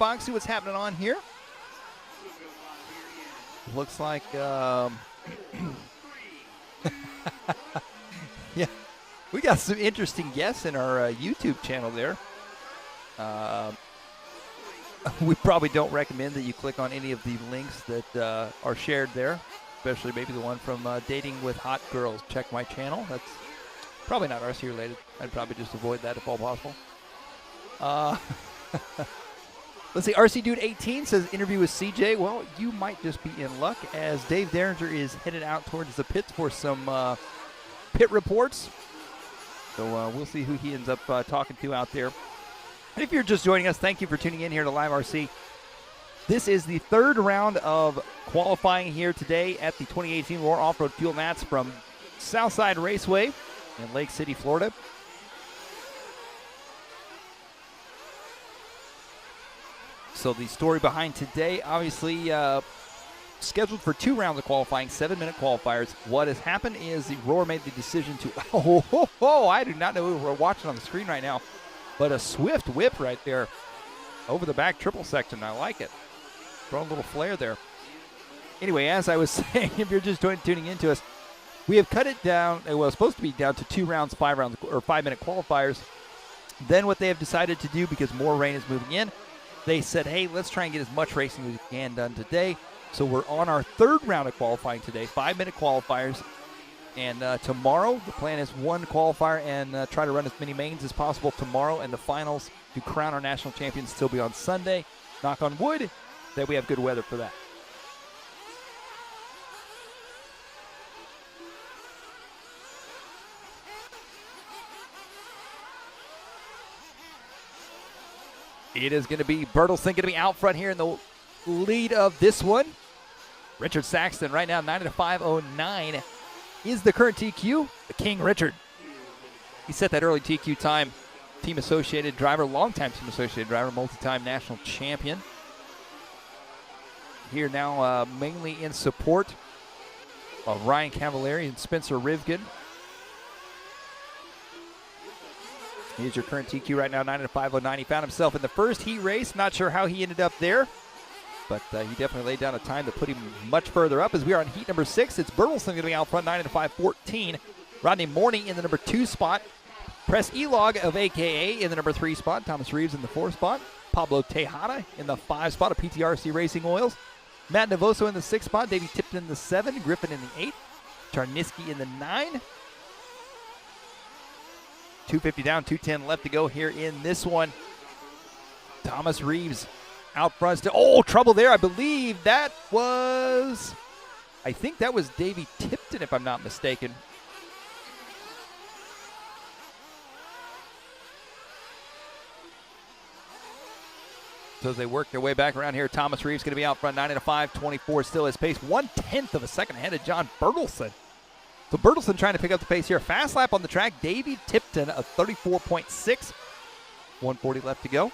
box, see what's happening on here. Looks like, yeah, we got some interesting guests in our YouTube channel there. We probably don't recommend that you click on any of the links that are shared there, especially maybe the one from Dating with Hot Girls. Check my channel. That's probably not RC related. I'd probably just avoid that if all possible. Let's see, RC Dude 18 says interview with CJ. Well, you might just be in luck as Dave Derringer is headed out towards the pits for some pit reports. So we'll see who he ends up talking to out there. And if you're just joining us, thank you for tuning in here to LiveRC. This is the third round of qualifying here today at the 2018 Roar Off-Road Fuel Mats from Southside Raceway in Lake City, Florida. So the story behind today, obviously scheduled for 2 rounds of qualifying, 7-minute qualifiers. What has happened is the Roar made the decision to, I do not know who we're watching on the screen right now, but a swift whip right there over the back triple section. I like it. Throwing a little flare there. Anyway, as I was saying, if you're just tuning into us, we have cut it down. It was supposed to be down to 2 rounds, 5 rounds, or 5-minute qualifiers. Then what they have decided to do, because more rain is moving in, they said, hey, let's try and get as much racing as we can done today. So we're on our 3rd round of qualifying today, 5-minute qualifiers. And tomorrow, the plan is 1 qualifier and try to run as many mains as possible tomorrow. And the finals to crown our national champions still be on Sunday. Knock on wood that we have good weather for that. It is going to be Bertelsen going to be out front here in the lead of this one. Richard Saxton right now, 9:05:09 is the current TQ. The King Richard. He set that early TQ time. Team Associated driver, longtime Team Associated driver, multi-time national champion. Here now mainly in support of Ryan Cavallari and Spencer Rivkin. Here's your current TQ right now, 9:05:09. He found himself in the first heat race. Not sure how he ended up there, but he definitely laid down a time to put him much further up. As we are on heat number 6, it's Bertelsen going to be out front, 9:05:14. Rodney Morney in the number 2 spot. Press Ilog of AKA in the number 3 spot. Thomas Reeves in the 4 spot. Pablo Tejada in the 5 spot of PTRC Racing Oils. Matt Nevoso in the 6 spot. Davy Tipton in the 7. Griffin in the 8. Charnisky in the 9. 250 down, 210 left to go here in this one. Thomas Reeves out front still. Oh, trouble there. I believe that was, I think that was Davy Tipton, if I'm not mistaken. So as they work their way back around here, Thomas Reeves going to be out front, 9:05:24, still his pace, 1/10 of a second ahead of John Bertelsen. So Bertelsen trying to pick up the pace here. Fast lap on the track. Davy Tipton of 34.6. 140 left to go.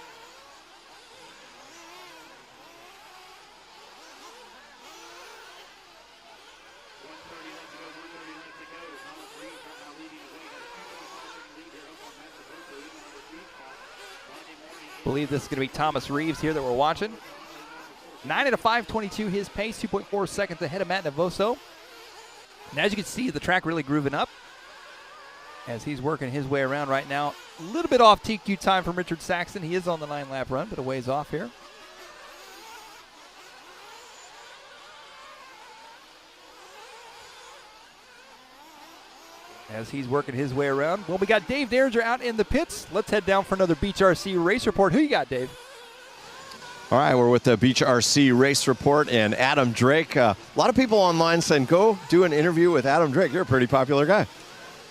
I believe this is going to be Thomas Reeves here that we're watching. 9:05:22 his pace, 2.4 seconds ahead of Matt Nevoso. And as you can see, the track really grooving up as he's working his way around right now. A little bit off TQ time from Richard Saxton. He is on the 9-lap run, but a ways off here. As he's working his way around. Well, we got Dave Derringer out in the pits. Let's head down for another Beach RC race report. Who you got, Dave? All right, we're with the Beach RC race report and Adam Drake. A lot of people online saying, go do an interview with Adam Drake. You're a pretty popular guy.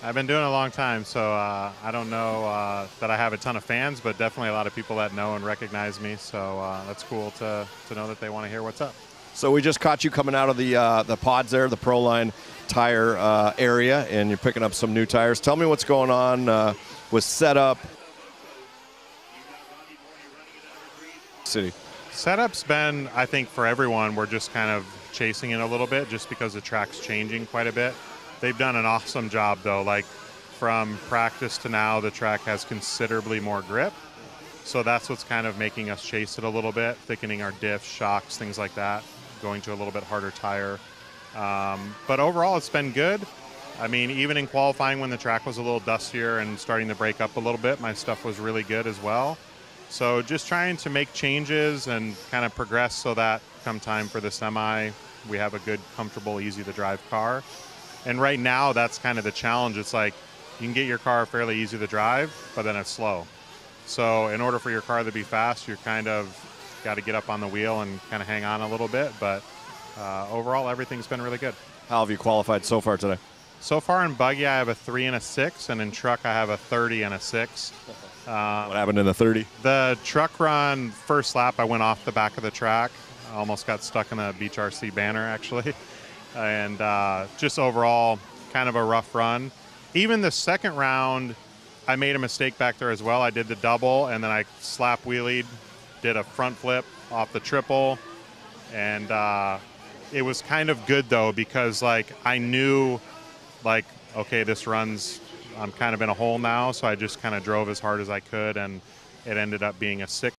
I've been doing it a long time, so I don't know that I have a ton of fans, but definitely a lot of people that know and recognize me. So that's cool to know that they want to hear what's up. So we just caught you coming out of the pods there, the Proline tire area, and you're picking up some new tires. Tell me what's going on with setup. City. Setup's been, I think, for everyone, we're just kind of chasing it a little bit just because the track's changing quite a bit. They've done an awesome job, though. Like, from practice to now, the track has considerably more grip. So that's what's kind of making us chase it a little bit, thickening our diffs, shocks, things like that, going to a little bit harder tire. But overall, it's been good. I mean, even in qualifying when the track was a little dustier and starting to break up a little bit, my stuff was really good as well. So just trying to make changes and kind of progress so that come time for the semi, we have a good, comfortable, easy to drive car. And right now, that's kind of the challenge. It's like you can get your car fairly easy to drive, but then it's slow. So in order for your car to be fast, you're kind of got to get up on the wheel and kind of hang on a little bit. But overall, everything's been really good. How have you qualified so far today? So far in Buggy, I have a 3 and a 6, and in truck, I have a 30 and a 6. What happened in the 30? The truck run, first lap, I went off the back of the track. I almost got stuck in the Beach RC banner, actually. And just overall, kind of a rough run. Even the second round, I made a mistake back there as well. I did the double, and then I slap wheelied, did a front flip off the triple. And it was kind of good, though, because, like, I knew, like, okay, this run's, I'm kind of in a hole now, so I just kind of drove as hard as I could, and it ended up being a 6.